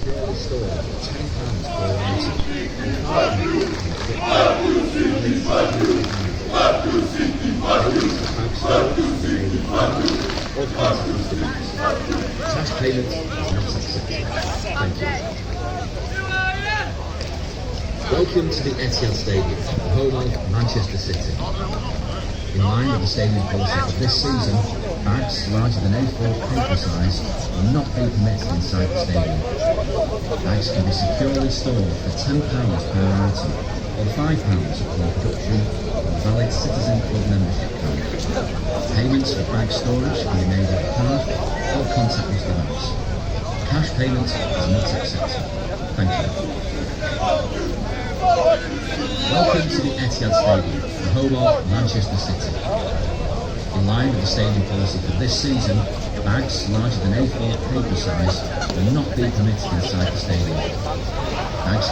securely stored for £10 per item. Cash payment is not accepted. Thank you. Welcome to the Etihad Stadium, the home of Manchester City. In line with the stadium policy for this season, bags larger than A4 paper size will not be permitted inside the stadium. Bags can be securely stored for £10 per item or £5 upon production of a valid Citizen Club membership card. Payments for bag storage can be made with a card or contactless device. Cash payment is not accepted. Thank you. Welcome to the Etihad Stadium, the home of Manchester City. In line with the stadium policy for this season, bags larger than A4 paper size will not be permitted inside the stadium. Bags